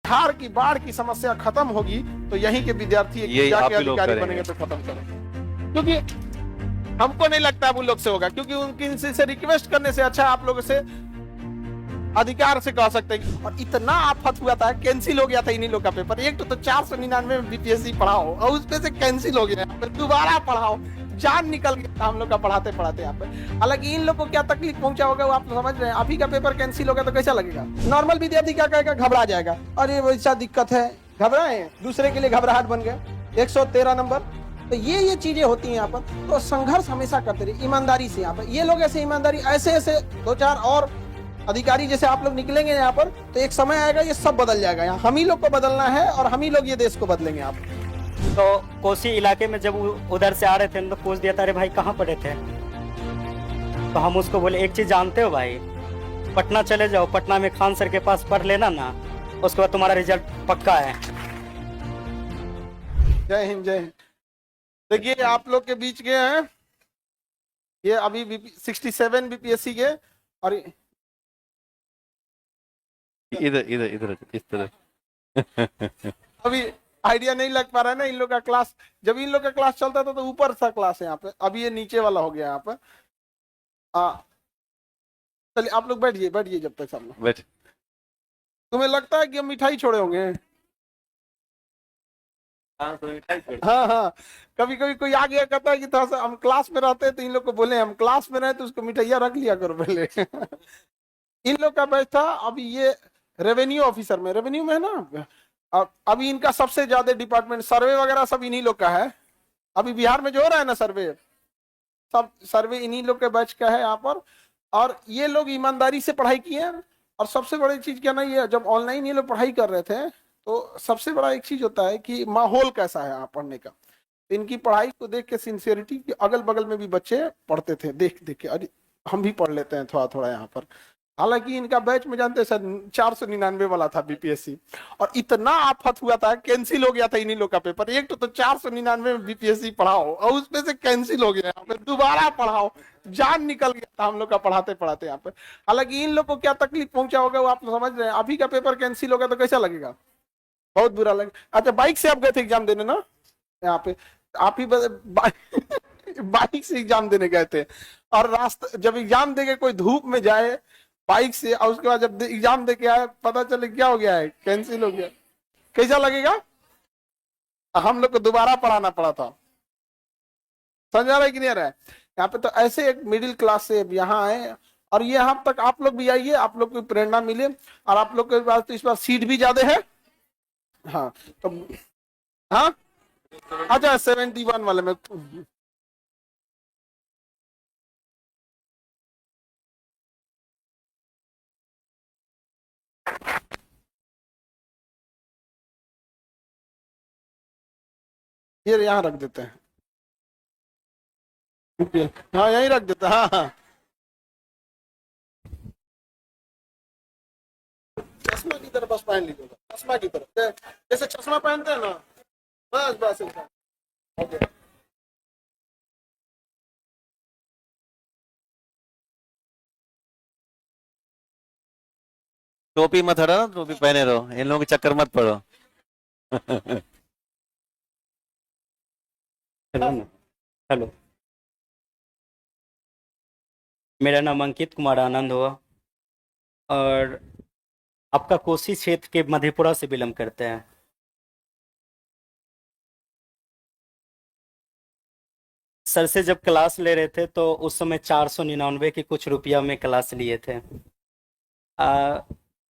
सुखाड़ की बाढ़ की समस्या खत्म होगी तो यहीं के विद्यार्थी यही आप जाके ही लोग अधिकारी करेंगे। बनेंगे तो खत्म करें, क्योंकि हमको नहीं लगता है वो लोग से होगा, क्योंकि उनकी से रिक्वेस्ट करने से अच्छा आप लोगों से अधिकार से कह सकते हैं। और इतना आफत हुआ था, कैंसिल हो गया था इन्हीं लोग का पेपर। एक तो 499 में बीपीएससी पढ़ाओ और उसपे से कैंसिल हो गया, दोबारा पढ़ाओ, जान निकल गया हम लोग का पढ़ाते पढ़ाते यहाँ पे। हालांकि इन लोग को क्या तकलीफ पहुंचा होगा वो आप समझ रहे हैं। अभी का पेपर कैंसिल होगा तो कैसा लगेगा? नॉर्मल विद्यार्थी क्या कहेगा? घबरा जाएगा, अरे वैसा दिक्कत है, घबराए, दूसरे के लिए घबराहट बन गया। 113 नंबर, तो ये चीजें होती हैं यहाँ पर। तो संघर्ष हमेशा करते रहिए ईमानदारी से। यहाँ पर ये लोग ऐसे ईमानदारी, ऐसे ऐसे 2-4 और अधिकारी जैसे आप लोग निकलेंगे यहाँ पर, तो एक समय आएगा ये सब बदल जाएगा। यहाँ हम ही लोग को बदलना है और हम ही लोग ये देश को बदलेंगे। आप तो कोसी इलाके में जब उधर से आ रहे थे तो पूछ दिया था, अरे भाई कहाँ पढ़े थे? तो हम उसको बोले एक चीज जानते हो भाई, पटना चले जाओ, पटना में खान सर के पास पढ़ लेना ना, उसके बाद तुम्हारा रिजल्ट पक्का है। जय हिंद, जय हिंद। देखिए आप लोग के बीच के हैं ये अभी 67 बीपीएससी के, और इधर इधर इधर इस तरह। अभी आइडिया नहीं लग पा रहा है ना इन लोग का क्लास। जब इन लोग का क्लास चलता था तो ऊपर सा क्लास है यहाँ पे, अभी ये नीचे वाला हो गया यहाँ पे। चलिए आप लोग बैठिए, बैठिए जब तक सब लोग बैठ। तुम्हें लगता है कि हम मिठाई छोड़े होंगे? हाँ हाँ, कभी कभी कोई आ गया कहता है कि थोड़ा सा हम क्लास में रहते हैं तो इन लोग को बोले हम क्लास में रहे तो उसको मिठाइया रख लिया करो पहले। इन लोग का बैच था। अभी ये रेवेन्यू ऑफिसर में, रेवेन्यू में है ना, अभी इनका सबसे ज्यादा डिपार्टमेंट सर्वे वगैरह सब इन्हीं लोग का है। अभी बिहार में जो हो रहा है ना सर्वे, सब सर्वे इन्हीं लोग के बैच का है यहाँ पर। और ये लोग ईमानदारी से पढ़ाई किए हैं। और सबसे बड़ी चीज क्या ना, ये जब ऑनलाइन ये लोग पढ़ाई कर रहे थे तो सबसे बड़ा एक चीज होता है कि माहौल कैसा है यहाँ पढ़ने का। इनकी पढ़ाई को देख के सिंसियरिटी, अगल बगल में भी बच्चे पढ़ते थे देख देख के, अरे हम भी पढ़ लेते हैं थोड़ा थोड़ा यहाँ पर। हालांकि इनका बैच में जानते हैं सर 499 वाला था बीपीएससी, और इतना आफत हुआ था, कैंसिल हो गया था इन्हीं लोग का पेपर। एक तो 499 में बीपीएससी पढ़ाओ और उसपे से कैंसिल हो गया, दोबारा पढ़ाओ, जान निकल गया था हम लोग का पढ़ाते पढ़ाते यहाँ पे। हालांकि इन लोग को क्या तकलीफ पहुंचा होगा वो आप समझ रहे हैं। अभी का पेपर कैंसिल होगा तो कैसा लगेगा? बहुत बुरा लगेगा। अच्छा, बाइक से आप गए थे एग्जाम देने ना यहाँ पे? आप ही बाइक से एग्जाम देने गए थे, और रास्ता जब एग्जाम देके कोई धूप में जाए बाइक से, और उसके बाद जब एग्जाम देके आए पता चले क्या हो गया है, कैंसिल हो गया, कैसा लगेगा? हम लोग को दोबारा पढ़ाना पड़ा था। समझ आ रहा है कि नहीं आ रहा है? यहाँ पे तो ऐसे एक मिडिल क्लास से यहाँ आए, और ये यहाँ तक आप लोग भी आइए, आप लोग को प्रेरणा मिले। और आप लोग के पास तो इस बार सीट भी ज्यादा है। हाँ तो हाँ, अच्छा 71 वाले में ये यहाँ रख देते हैं। हाँ यहीं रख देते हैं। हाँ हाँ, चश्मा की तरफ बस पहन लीजिएगा, चश्मा की तरफ, जैसे चश्मा पहनते हैं ना, बस बस ऐसा। ओके, टोपी मत हटाना, टोपी पहने रहो, इन लोगों के चक्कर मत पड़ो। हेलो हेलो, मेरा नाम अंकित कुमार आनंद हुआ, और आपका कोसी क्षेत्र के मधेपुरा से बिलोंग करते हैं। सर से जब क्लास ले रहे थे तो उस समय 499 के कुछ रुपया में क्लास लिए थे।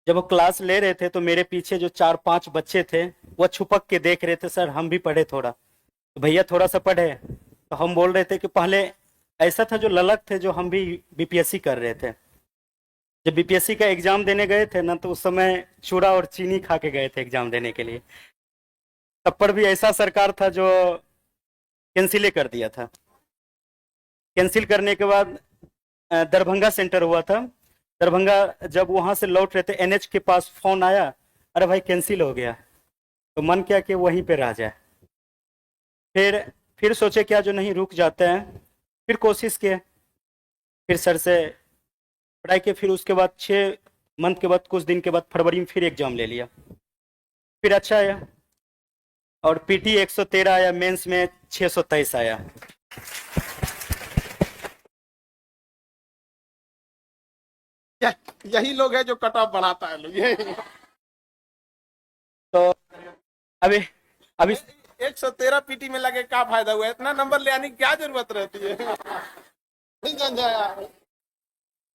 जब वो क्लास ले रहे थे तो मेरे पीछे जो 4-5 बच्चे थे वो छुपक के देख रहे थे, सर हम भी पढ़े थोड़ा, तो भैया थोड़ा सा पढ़े। तो हम बोल रहे थे कि पहले ऐसा था, जो ललक थे, जो हम भी बीपीएससी कर रहे थे। जब बीपीएससी का एग्जाम देने गए थे ना, तो उस समय चूड़ा और चीनी खा के गए थे एग्जाम देने के लिए। तब पर भी ऐसा सरकार था जो कैंसिल कर दिया था। कैंसिल करने के बाद दरभंगा सेंटर हुआ था। दरभंगा जब वहां से लौट रहे थे, एनएच के पास फोन आया, अरे भाई कैंसिल हो गया। तो मन किया कि वहीं पे रह जाए। फिर सोचे क्या जो नहीं रुक जाते हैं, फिर कोशिश किए, फिर सर से पढ़ाई के, फिर उसके बाद 6 मंथ के बाद, कुछ दिन के बाद फरवरी में फिर एग्जाम ले लिया। फिर अच्छा आया, और पीटी 113 आया, मेंस में 623 आया। यही लोग है जो कट ऑफ बढ़ाता है लोग, ये तो अभी अभी 113 पीटी में लगे क्या फायदा हुआ, इतना नंबर ले आने की क्या जरूरत रहती है। नहीं समझा यार।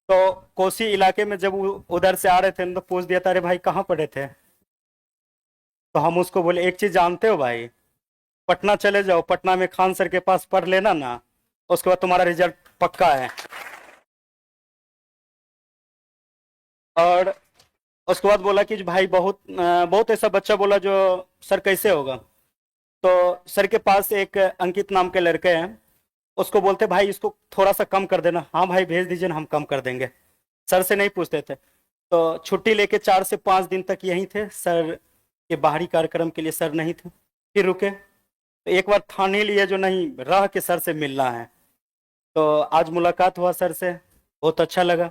तो कोसी इलाके में जब उधर से आ रहे थे तो पूछ दिया था, अरे भाई कहाँ पढ़े थे? तो हम उसको बोले एक चीज जानते हो भाई, पटना चले जाओ, पटना में खान सर के पास पढ़ लेना ना, उसके बाद तुम्हारा रिजल्ट पक्का है। और उसके बाद बोला कि भाई बहुत ऐसा बच्चा बोला जो सर कैसे होगा। तो सर के पास एक अंकित नाम के लड़के हैं, उसको बोलते भाई इसको थोड़ा सा कम कर देना। हाँ भाई भेज दीजिए ना, हम कम कर देंगे। सर से नहीं पूछते थे। तो छुट्टी लेके 4 से 5 दिन तक यहीं थे, सर के बाहरी कार्यक्रम के लिए सर नहीं थे। फिर रुके, तो एक बार ठान ही लिए जो नहीं रह के सर से मिलना है। तो आज मुलाकात हुआ सर से, बहुत अच्छा लगा।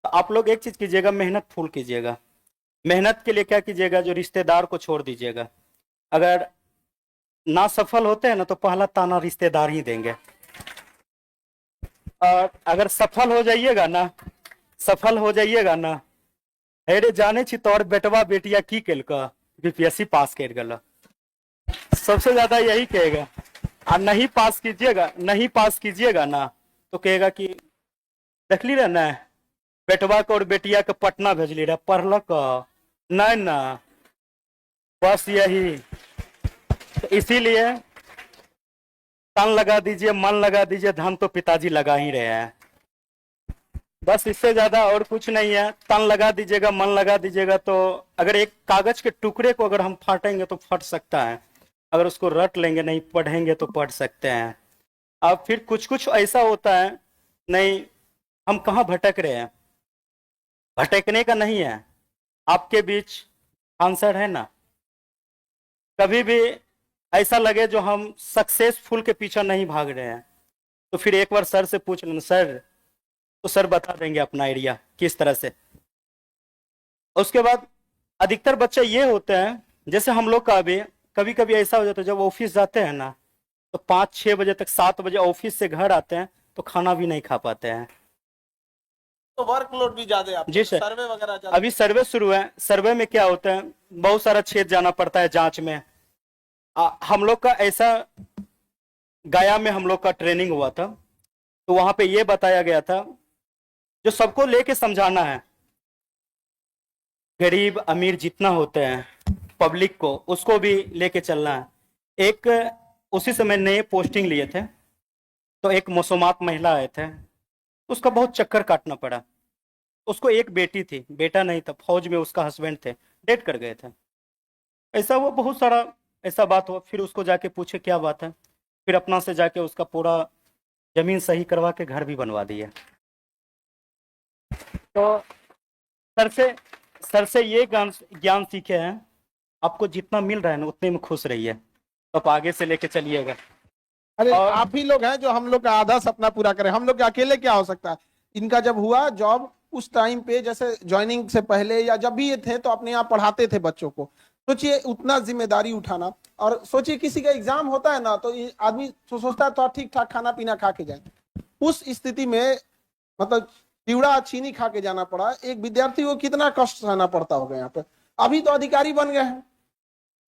तो आप लोग एक चीज कीजिएगा, मेहनत फुल कीजिएगा। मेहनत के लिए क्या कीजिएगा, जो रिश्तेदार को छोड़ दीजिएगा। अगर ना सफल होते हैं ना तो पहला ताना रिश्तेदार ही देंगे, और अगर सफल हो जाइएगा ना, अरे जाने छी तोर बेटवा बेटिया की केलका, बीपीएससी पास कर गला, सबसे ज्यादा यही कहेगा। और नहीं पास कीजिएगा ना तो कहेगा कि देखली रहे ना बेटवा को और बेटिया के पटना भेजली रहे, पढ़लक नहीं ना, बस यही। तो इसीलिए तन लगा दीजिए, मन लगा दीजिए, धन तो पिताजी लगा ही रहे हैं। बस इससे ज्यादा और कुछ नहीं है। तन लगा दीजिएगा, मन लगा दीजिएगा, तो अगर एक कागज के टुकड़े को अगर हम फाटेंगे तो फट सकता है, अगर उसको रट लेंगे, नहीं पढ़ेंगे तो पढ़ सकते हैं। अब फिर कुछ कुछ ऐसा होता है, नहीं हम कहाँ भटक रहे हैं, भटकने का नहीं है। आपके बीच आंसर है ना, कभी भी ऐसा लगे जो हम सक्सेसफुल के पीछे नहीं भाग रहे हैं, तो फिर एक बार सर से पूछ लेना, सर, तो सर बता देंगे अपना एरिया किस तरह से। उसके बाद अधिकतर बच्चे ये होते हैं, जैसे हम लोग का भी कभी कभी ऐसा हो जाता है, जब ऑफिस जाते हैं ना तो 5-6 बजे तक, 7 बजे ऑफिस से घर आते हैं तो खाना भी नहीं खा पाते हैं। तो वर्कलोड भी ज्यादा है आपको, जी सर। सर्वे वगैरह ज्यादा। अभी सर्वे शुरू है, सर्वे में क्या होता है, बहुत सारा क्षेत्र जाना पड़ता है जांच में। हम लोग का ऐसा, गया में हम लोग का ट्रेनिंग हुआ था, तो वहां पे ये बताया गया था, जो सबको लेके समझाना है, गरीब अमीर जितना होते हैं पब्लिक को, उसको भी लेके चलना है। एक उसी समय नए पोस्टिंग लिए थे, तो एक मौसमात महिला आए थे, उसका बहुत चक्कर काटना पड़ा। उसको एक बेटी थी, बेटा नहीं था, फौज में उसका हस्बैंड थे, डेट कर गए थे। ऐसा हुआ, बहुत सारा ऐसा बात हुआ। फिर उसको जाके पूछे क्या बात है, फिर अपना से जाके उसका पूरा जमीन सही करवा के घर भी बनवा दिया। तो सर से ये ज्ञान सीखे हैं, आपको जितना मिल रहा है ना उतने में खुश रहिए, तो आप आगे से लेके चलिएगा। अरे और आप ही लोग हैं जो हम लोग का आधा सपना पूरा करें। हम लोग के अकेले क्या हो सकता है। इनका जब हुआ जॉब, उस टाइम पे जैसे ज्वाइनिंग से पहले या जब भी ये थे तो अपने यहाँ पढ़ाते थे बच्चों को। सोचिए उतना जिम्मेदारी उठाना, और सोचिए किसी का एग्जाम होता है ना तो आदमी सोचता है तो ठीक ठाक खाना पीना खा के जाए, उस स्थिति में मतलब चिवड़ा चीनी खा के जाना पड़ा। एक विद्यार्थी को कितना कष्ट सहना पड़ता होगा यहाँ पे। अभी तो अधिकारी बन गए हैं,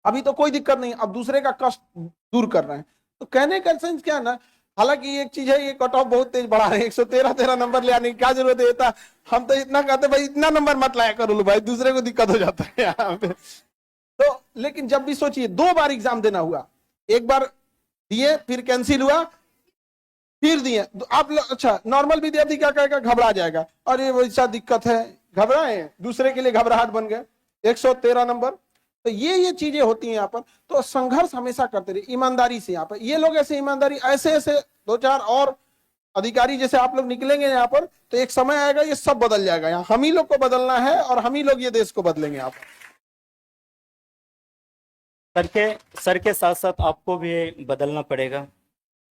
अभी तो कोई दिक्कत नहीं, अब दूसरे का कष्ट दूर कर रहे हैं। तो कहने का सेंस क्या है ना, हालांकि एक चीज है, ये कट ऑफ बहुत तेज बढ़ा रहे हैं, 113 नंबर ले आने की क्या जरूरत है। था हम तो इतना कहते भाई इतना नंबर मत लाया करो भाई, दूसरे को दिक्कत हो जाता है यहाँ पे। तो लेकिन जब भी सोचिए 2 बार एग्जाम देना हुआ, एक बार दिए फिर कैंसिल हुआ, फिर दिए। तो आप अच्छा नॉर्मल विद्यार्थी क्या कहेगा, घबरा जाएगा, अरे वैसा दिक्कत है, घबराए, दूसरे के लिए घबराहट बन गए। 113 नंबर, तो ये चीजें होती हैं यहाँ पर। तो संघर्ष हमेशा करते रहिए ईमानदारी से। यहाँ पर ये लोग ऐसे ईमानदारी, ऐसे 2-4 और अधिकारी जैसे आप लोग निकलेंगे यहाँ पर, तो एक समय आएगा ये सब बदल जाएगा। यहाँ हम ही लोग को बदलना है और हम ही लोग ये देश को बदलेंगे। यहाँ पर सर के साथ साथ आपको भी बदलना पड़ेगा,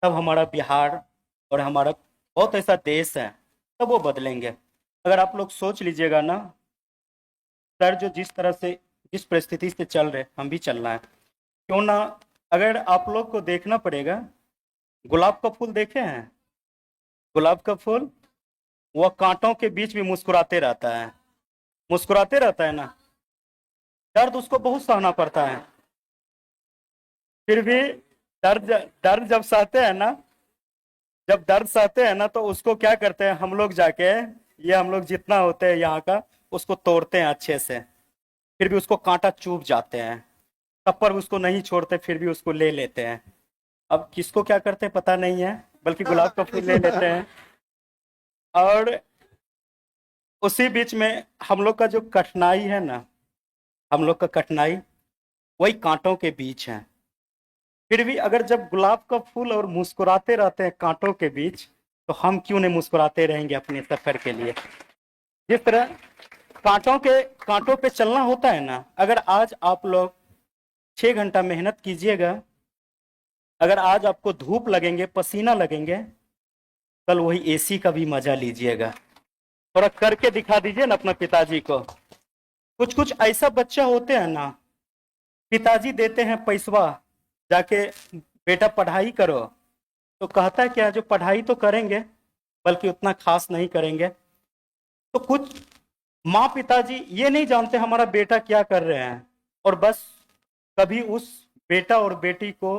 तब हमारा बिहार और हमारा बहुत ऐसा देश है, तब वो बदलेंगे। अगर आप लोग सोच लीजिएगा ना, सर जो जिस तरह से जिस परिस्थिति से चल रहे हम भी चलना है। क्यों ना, अगर आप लोग को देखना पड़ेगा, गुलाब का फूल देखे हैं? गुलाब का फूल वह कांटों के बीच भी मुस्कुराते रहता है, मुस्कुराते रहता है ना। दर्द उसको बहुत सहना पड़ता है, फिर भी दर्द जब सहते हैं ना, जब दर्द सहते हैं ना, तो उसको क्या करते हैं हम लोग जाके, ये हम लोग जितना होते हैं यहाँ का, उसको तोड़ते हैं अच्छे से, फिर भी उसको कांटा चुभ जाते हैं, तब पर उसको नहीं छोड़ते, फिर भी उसको ले लेते हैं। अब किसको क्या करते हैं पता नहीं है, बल्कि गुलाब का फूल ले लेते हैं। और उसी बीच में हम लोग का जो कठिनाई है ना, हम लोग का कठिनाई वही कांटों के बीच है। फिर भी अगर जब गुलाब का फूल और मुस्कुराते रहते हैं कांटों के बीच, तो हम क्यों नहीं मुस्कुराते रहेंगे अपने सफर के लिए। जिस तरह कांटों पे चलना होता है ना, अगर आज आप लोग 6 घंटा मेहनत कीजिएगा, अगर आज आपको धूप लगेंगे, पसीना लगेंगे, कल वही एसी का भी मजा लीजिएगा। थोड़ा करके दिखा दीजिए ना अपना पिताजी को। कुछ कुछ ऐसा बच्चा होते हैं ना, पिताजी देते हैं पैसवा, जाके बेटा पढ़ाई करो, तो कहता है क्या, जो पढ़ाई तो करेंगे बल्कि उतना खास नहीं करेंगे। तो कुछ माँ पिताजी ये नहीं जानते हमारा बेटा क्या कर रहे हैं, और बस कभी उस बेटा और बेटी को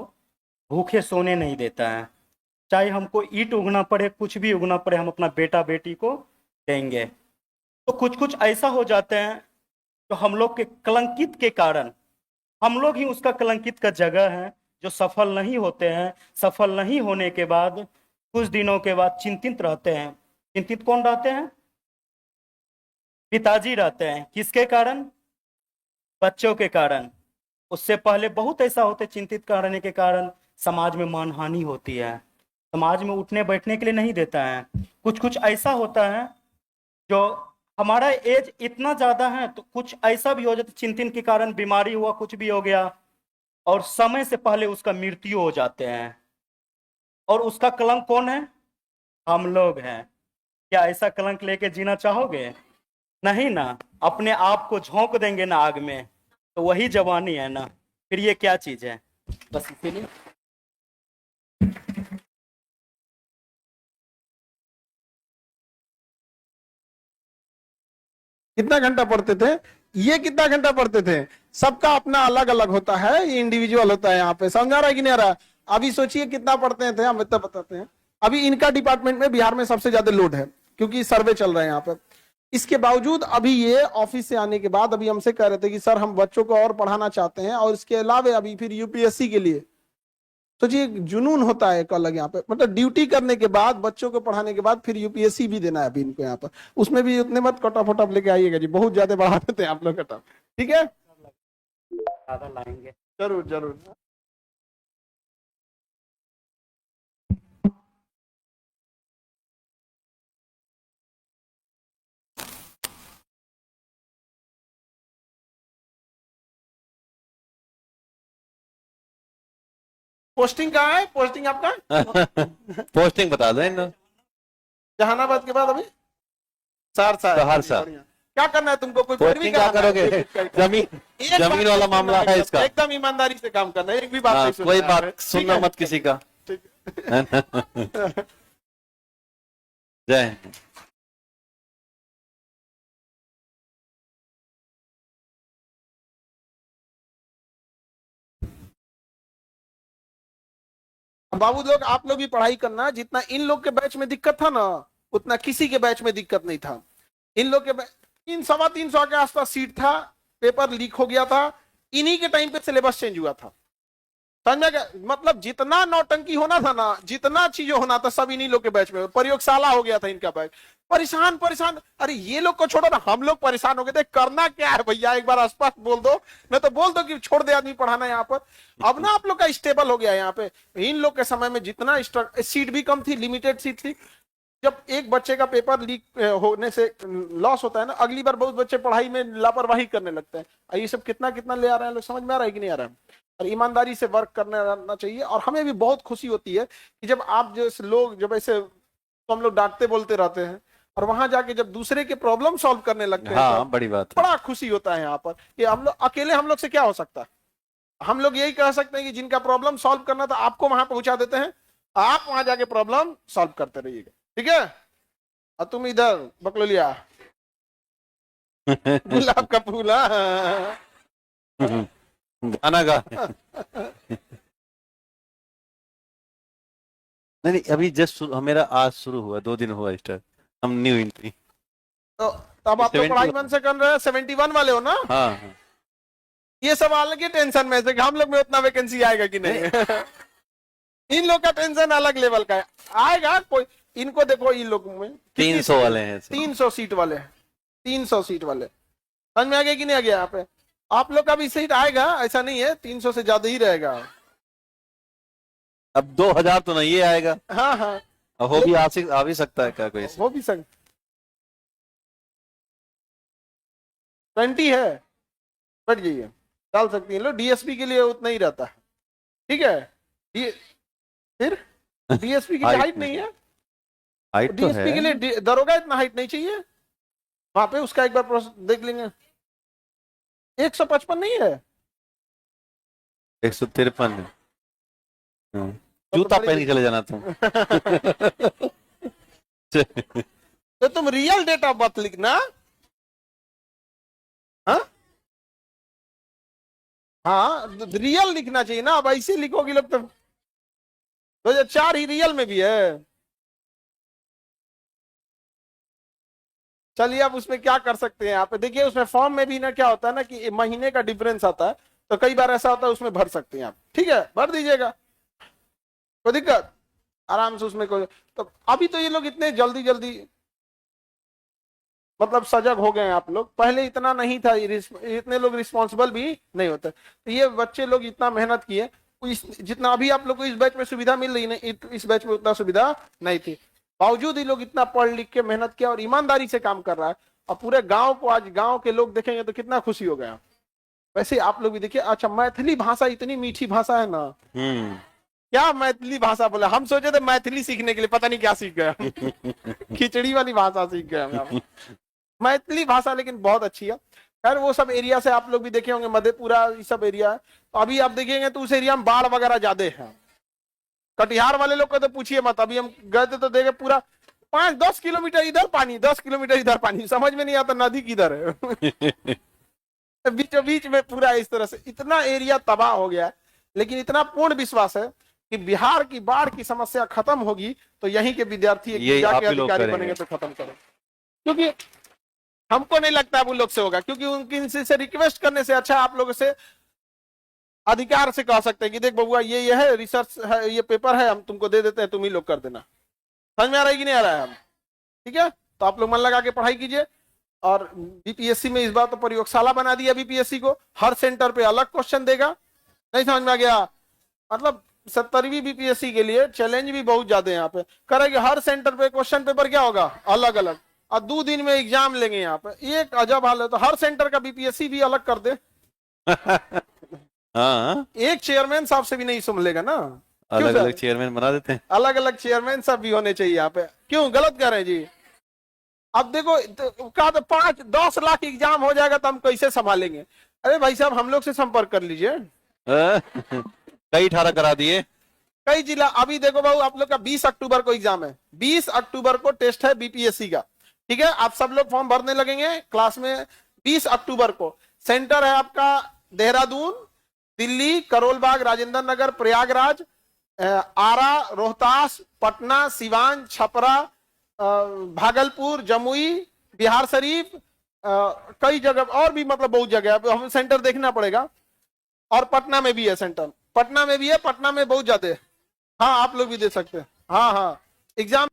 भूखे सोने नहीं देता है। चाहे हमको ईंट उगना पड़े, कुछ भी उगना पड़े, हम अपना बेटा बेटी को देंगे। तो कुछ कुछ ऐसा हो जाते हैं तो हम लोग के कलंकित के कारण, हम लोग ही उसका कलंकित का जगह है, जो सफल नहीं होते हैं। सफल नहीं होने के बाद कुछ दिनों के बाद चिंतित रहते हैं। चिंतित कौन रहते हैं? पिताजी रहते हैं। किसके कारण? बच्चों के कारण। उससे पहले बहुत ऐसा होते चिंतित करने के कारण समाज में मानहानि होती है, समाज में उठने बैठने के लिए नहीं देता है। कुछ कुछ ऐसा होता है जो हमारा एज इतना ज्यादा है, तो कुछ ऐसा भी हो जाता, चिंतन के कारण बीमारी हुआ, कुछ भी हो गया, और समय से पहले उसका मृत्यु हो जाते हैं। और उसका कलंक कौन है? हम लोग हैं। क्या ऐसा कलंक लेके जीना चाहोगे? नहीं ना। अपने आप को झोंक देंगे ना आग में, तो वही जवानी है ना। फिर ये क्या चीज है? बस इसीलिए कितना घंटा पढ़ते थे? ये कितना घंटा पढ़ते थे? सबका अपना अलग अलग होता है, ये इंडिविजुअल होता है। यहाँ पे समझा रहा है कि नहीं आ रहा? अभी सोचिए कितना पढ़ते थे, हम इतना बताते हैं। अभी इनका डिपार्टमेंट में बिहार में सबसे ज्यादा लोड है, क्योंकि सर्वे चल रहा है यहाँ पे। इसके बावजूद अभी ये ऑफिस से आने के बाद अभी हमसे कह रहे थे कि सर हम बच्चों को और पढ़ाना चाहते हैं, और इसके अलावा अभी फिर यूपीएससी के लिए। सोचिए जुनून होता है एक अलग यहाँ पे, मतलब ड्यूटी करने के बाद, बच्चों को पढ़ाने के बाद फिर यूपीएससी भी देना है अभी इनको यहाँ पर। उसमें भी उतने मत कट ऑफ लेके आइएगा जी, बहुत ज्यादा बढ़ा देते हैं आप लोग कट ऑफ। ठीक है, ज्यादा लाएंगे। जरूर जरूर। पोस्टिंग कहाँ है? पोस्टिंग आपका पोस्टिंग बता दें ना। जहानाबाद के बाद अभी सहरसा है। सहरसा। बढ़िया। क्या करना है तुमको? कोई पोस्टिंग क्या करोगे? जमीन वाला मामला है इसका। एकदम ईमानदारी से काम करना है, एक भी बात हाँ, नहीं सुनना कोई है। बात सुनना मत किसी का। ठीक है। जय हिंद। बाबू लोग, आप लोग भी पढ़ाई करना। जितना इन लोग के बैच में दिक्कत था ना, उतना किसी के बैच में दिक्कत नहीं था। इन लोग के 300 के आसपास सीट था, पेपर लीक हो गया था, इन्हीं के टाइम पे सिलेबस चेंज हुआ था। समझ में गया? मतलब जितना नौटंकी होना था ना, जितना चीजें होना था, सब इन्हीं लोग के बैच में। प्रयोगशाला हो गया था इनका बैच। परेशान परेशान, अरे ये लोग को छोड़ो ना, हम लोग परेशान हो गए थे। करना क्या है भैया, एक बार स्पष्ट बोल दो, मैं तो बोल दो कि छोड़ दे आदमी पढ़ाना यहाँ पर। अब ना आप लोग का स्टेबल हो गया यहाँ पे। इन लोग के समय में जितना सीट भी कम थी, लिमिटेड सीट थी। जब एक बच्चे का पेपर लीक होने से लॉस होता है ना, अगली बार बहुत बच्चे पढ़ाई में लापरवाही करने लगते हैं। ये सब कितना कितना ले आ रहे हैं लोग, समझ में आ रहा है कि नहीं आ रहा है? और ईमानदारी से वर्क करना चाहिए। और हमें भी बहुत खुशी होती है कि जब आप जैसे लोग, जब ऐसे तो हम लोग डांटते बोलते रहते हैं, और वहां जाके जब दूसरे के प्रॉब्लम सॉल्व करने लगते हैं हाँ तो बड़ी बात है। बड़ा खुशी होता है यहाँ पर कि हम लोग अकेले, हम लोग से क्या हो सकता है। हम लोग यही कह सकते हैं कि जिनका प्रॉब्लम सॉल्व करना था आपको वहां पहुंचा देते हैं, आप वहां जाके प्रॉब्लम सॉल्व करते रहिएगा, ठीक है। और तुम इधर बकलोलिया गुलाब का फूल। हाँ। गाना गा। नहीं अभी जस्ट मेरा आज शुरू हुआ, 2 दिन हुआ स्टार्ट, हम न्यू एंट्री। तो तब आप तो 71 पढ़ाई मन से कर रहे हैं, 71 वाले हो ना। हाँ हाँ। ये सब अलग ही टेंशन में से कि हम लोग में उतना वैकेंसी आएगा कि नहीं। इन लोग का टेंशन अलग लेवल का है, आएगा कोई। इनको देखो, इन लोग में 300 वाले हैं। 300 सीट वाले हैं, 300 सीट वाले। समझ में आ गया कि नहीं आ गया। यहाँ पे आप लोग का भी सीट आएगा, ऐसा नहीं है, 300 से ज्यादा ही रहेगा। अब 2000 तो नहीं आएगा। हाँ हाँ, अब हो भी आ भी सकता है क्या कोई? हो भी सकता। 20 है, बैठ जाइए, डाल सकती है। लो डीएसपी के लिए उतना ही रहता है, ठीक है। फिर डीएसपी की हाइट नहीं है, हाइट तो डीएसपी के है। लिए दरोगा इतना हाइट नहीं चाहिए। वहां पे उसका एक बार प्रोसेस देख लेंगे। 155 नहीं है, 153 है। जूता पहन के चले जाना तुम। तो तुम रियल डेट ऑफ बर्थ लिखना। हाँ हाँ, रियल लिखना चाहिए ना। अब ऐसे लिखोगे लोग तो 2004 ही रियल में भी है। चलिए, अब उसमें क्या कर सकते हैं। यहाँ पे देखिए, उसमें फॉर्म में भी ना क्या होता है ना कि महीने का डिफरेंस आता है, तो कई बार ऐसा होता है उसमें भर सकते हैं आप, ठीक है, भर दीजिएगा, कोई दिक्कत, आराम से उसमें कोई। तो अभी तो ये लोग इतने जल्दी जल्दी मतलब सजग हो गए हैं आप लोग, पहले इतना नहीं था, इतने लोग रिस्पॉन्सिबल भी नहीं होते। तो ये बच्चे लोग इतना मेहनत किए, जितना अभी आप लोग को इस बैच में सुविधा मिल रही है, इस बैच में उतना सुविधा नहीं थी। बावजूद ही लोग इतना पढ़ लिख के मेहनत किया और ईमानदारी से काम कर रहा है। और पूरे गांव को आज गांव के लोग देखेंगे तो कितना खुशी हो गया। वैसे आप लोग भी देखिए। अच्छा, मैथिली भाषा इतनी मीठी भाषा है ना। क्या मैथिली भाषा बोला, हम सोचे थे मैथिली सीखने के लिए, पता नहीं क्या सीख गया। खिचड़ी वाली भाषा सीख गया। मैथिली भाषा लेकिन बहुत अच्छी है। खैर, वो सब एरिया से आप लोग भी देखे होंगे, मधेपुरा ये सब एरिया है। तो अभी आप देखेंगे तो उस एरिया में बाढ़ वगैरह ज्यादा है। कटिहार वाले लोग को तो पूछिए मत। अभी हम गए थे तो देखे पूरा 5-10 किलोमीटर इधर पानी, 10 किलोमीटर इधर पानी, समझ में नहीं आता नदी किधर है। बीचों बीच में पूरा इस तरह से इतना एरिया तबाह हो गया। लेकिन इतना पूर्ण विश्वास है कि बिहार की बाढ़ की समस्या खत्म होगी तो यहीं के विद्यार्थी जाके अधिकारी बनेंगे तो खत्म करें। क्योंकि हमको नहीं लगता वो लोग से होगा, क्योंकि उनकी से रिक्वेस्ट करने से अच्छा आप लोगों से अधिकार से कह सकते हैं कि देख बबुआ, ये है रिसर्च है, ये पेपर है, हम तुमको दे देते हैं, तुम ही लोग कर देना। समझ में आ रहा है कि नहीं आ रहा है? हम ठीक है, तो आप लोग मन लगा के पढ़ाई कीजिए। और बीपीएससी में इस बार तो प्रयोगशाला बना दिया बीपीएससी को, हर सेंटर पे अलग क्वेश्चन देगा। नहीं समझ में आ गया? मतलब 70वीं बीपीएससी के लिए चैलेंज भी बहुत ज्यादा है। यहाँ पे करेंगे हर सेंटर पे क्वेश्चन पेपर क्या होगा, अलग अलग, और 2 दिन में एग्जाम लेंगे। यहाँ पे एक अजब हाल है। तो हर सेंटर का बीपीएससी भी अलग कर दे। हाँ, एक चेयरमैन साहब से भी नहीं सुन लेगा ना। अलग अलग चेयरमैन बना देते हैं। अलग अलग चेयरमैन सब भी होने चाहिए यहाँ पे। क्यों गलत कर रहे हैं जी? अब देखो कहा तो 5-10 लाख एग्जाम हो जाएगा तो हम कैसे संभालेंगे? अरे भाई साहब, हम लोग से संपर्क कर लीजिए। कई 18 करा दिए, कई जिला। अभी देखो बाबू, आप लोग का 20 अक्टूबर को एग्जाम है, 20 अक्टूबर को टेस्ट है बीपीएससी का, ठीक है। आप सब लोग फॉर्म भरने लगेंगे क्लास में 20 अक्टूबर को। सेंटर है आपका देहरादून, दिल्ली, करोलबाग, राजेंद्र नगर, प्रयागराज, आरा, रोहतास, पटना, सिवान, छपरा, भागलपुर, जमुई, बिहार शरीफ, कई जगह और भी, मतलब बहुत जगह हमें सेंटर देखना पड़ेगा। और पटना में भी है सेंटर, पटना में भी है, पटना में बहुत ज्यादा है। हाँ, आप लोग भी दे सकते हैं। हाँ हाँ, एग्जाम